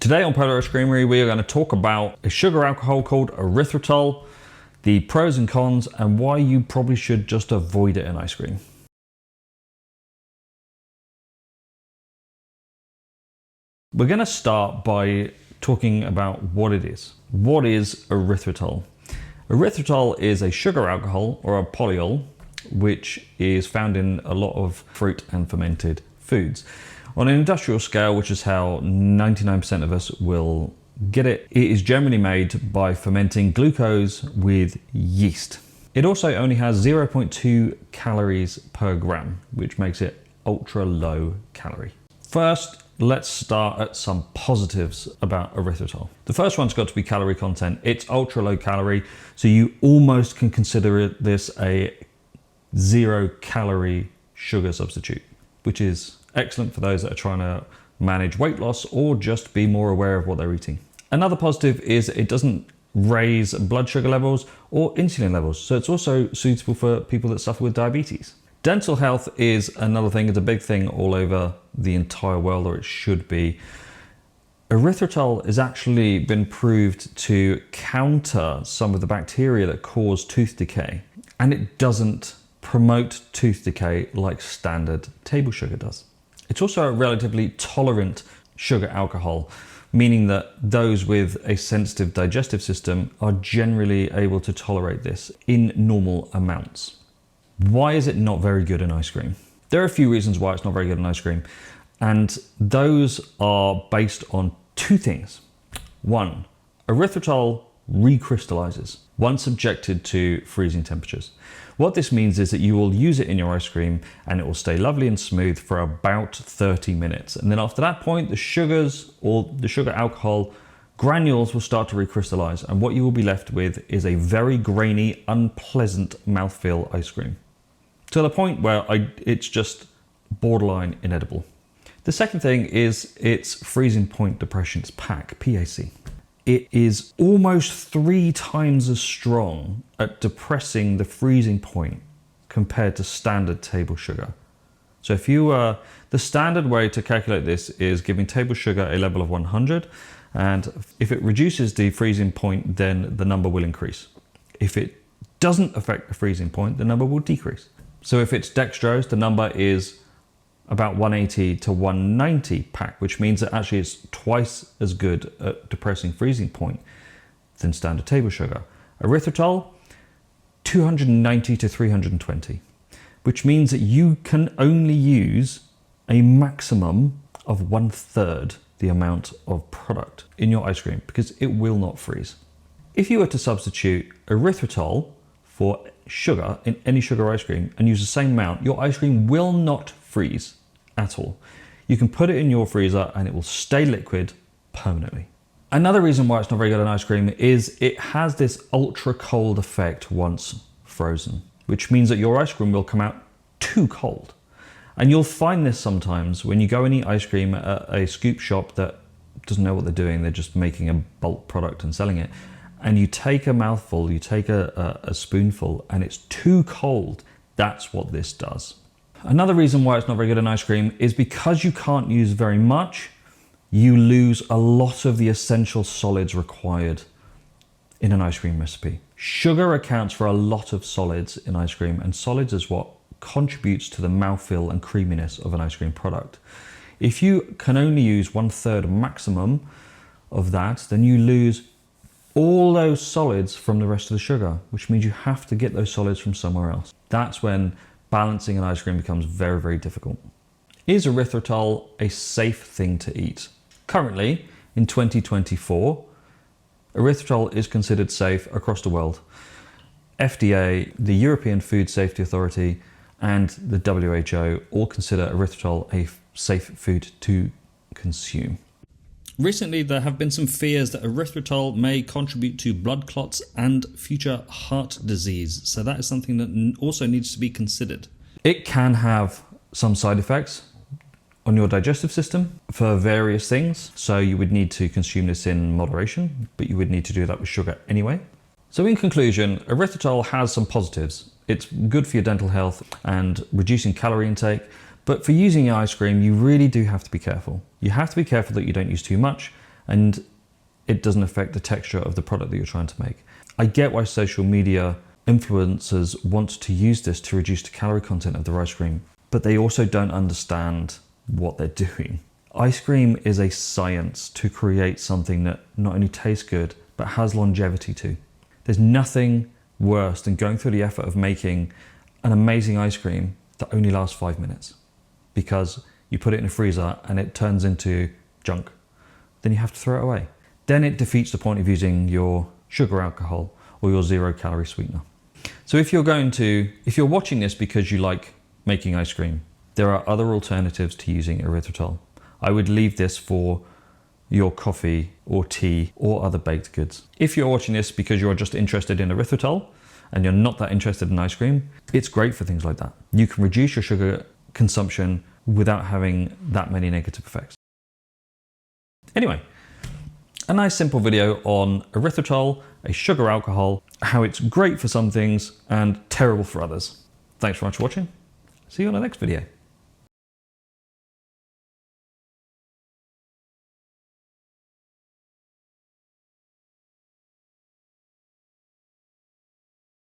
Today on Polar Ice Creamery, we are going to talk about a sugar alcohol called erythritol, the pros and cons, and why you probably should just avoid it in ice cream. We're going to start by talking about what it is. What is erythritol? Erythritol is a sugar alcohol or a polyol, which is found in a lot of fruit and fermented foods. On an industrial scale, which is how 99% of us will get it, it is generally made by fermenting glucose with yeast. It also only has 0.2 calories per gram, which makes it ultra low calorie. First, let's start at some positives about erythritol. The first one's got to be calorie content. It's ultra low calorie, so you almost can consider this a 0 calorie sugar substitute, which is excellent for those that are trying to manage weight loss or just be more aware of what they're eating. Another positive is it doesn't raise blood sugar levels or insulin levels, so it's also suitable for people that suffer with diabetes. Dental health is another thing. It's a big thing all over the entire world, or it should be. Erythritol has actually been proved to counter some of the bacteria that cause tooth decay, and it doesn't promote tooth decay like standard table sugar does. It's also a relatively tolerant sugar alcohol, meaning that those with a sensitive digestive system are generally able to tolerate this in normal amounts. Why is it not very good in ice cream? There are a few reasons why it's not very good in ice cream, and those are based on two things. One, erythritol recrystallizes once subjected to freezing temperatures. What this means is that you will use it in your ice cream and it will stay lovely and smooth for about 30 minutes. And then after that point, the sugars or the sugar alcohol granules will start to recrystallize, and what you will be left with is a very grainy, unpleasant mouthfeel ice cream, to the point where it's just borderline inedible. The second thing is its freezing point depression, its PAC. It is almost 3 times as strong at depressing the freezing point compared to standard table sugar. So if you the standard way to calculate this is giving table sugar a level of 100, and if it reduces the freezing point, then the number will increase. If it doesn't affect the freezing point, the number will decrease. So if it's dextrose, the number is about 180 to 190 PAC, which means that actually it's twice as good at depressing freezing point than standard table sugar. Erythritol, 290 to 320, which means that you can only use a maximum of 1/3 the amount of product in your ice cream because it will not freeze. If you were to substitute erythritol for sugar in any sugar ice cream and use the same amount, your ice cream will not freeze at all. You can put it in your freezer and it will stay liquid permanently. Another reason why it's not very good in ice cream is it has this ultra cold effect once frozen, which means that your ice cream will come out too cold. And you'll find this sometimes when you go and eat ice cream at a scoop shop that doesn't know what they're doing. They're just making a bulk product and selling it. And you take a mouthful, you take a spoonful, and it's too cold. That's what this does. Another reason why it's not very good in ice cream is because you can't use very much, you lose a lot of the essential solids required in an ice cream recipe. Sugar accounts for a lot of solids in ice cream, and solids is what contributes to the mouthfeel and creaminess of an ice cream product. If you can only use 1/3 maximum of that, then you lose all those solids from the rest of the sugar, which means you have to get those solids from somewhere else. That's when balancing an ice cream becomes very, very difficult. Is erythritol a safe thing to eat? Currently, in 2024, erythritol is considered safe across the world. FDA, the European Food Safety Authority, and the WHO all consider erythritol a safe food to consume. Recently, there have been some fears that erythritol may contribute to blood clots and future heart disease. So that is something that also needs to be considered. It can have some side effects on your digestive system for various things. So you would need to consume this in moderation, but you would need to do that with sugar anyway. So in conclusion, erythritol has some positives. It's good for your dental health and reducing calorie intake, but for using ice cream, you really do have to be careful. You have to be careful that you don't use too much, and it doesn't affect the texture of the product that you're trying to make. I get why social media influencers want to use this to reduce the calorie content of their ice cream, but they also don't understand what they're doing. Ice cream is a science to create something that not only tastes good, but has longevity too. There's nothing worse than going through the effort of making an amazing ice cream that only lasts 5 minutes because you put it in a freezer and it turns into junk. Then you have to throw it away. Then it defeats the point of using your sugar alcohol or your 0-calorie sweetener. So if you're watching this because you like making ice cream, there are other alternatives to using erythritol. I would leave this for your coffee or tea or other baked goods. If you're watching this because you're just interested in erythritol and you're not that interested in ice cream, it's great for things like that. You can reduce your sugar consumption without having that many negative effects. Anyway, a nice simple video on erythritol, a sugar alcohol, how it's great for some things and terrible for others. Thanks very much for watching. See you on the next video.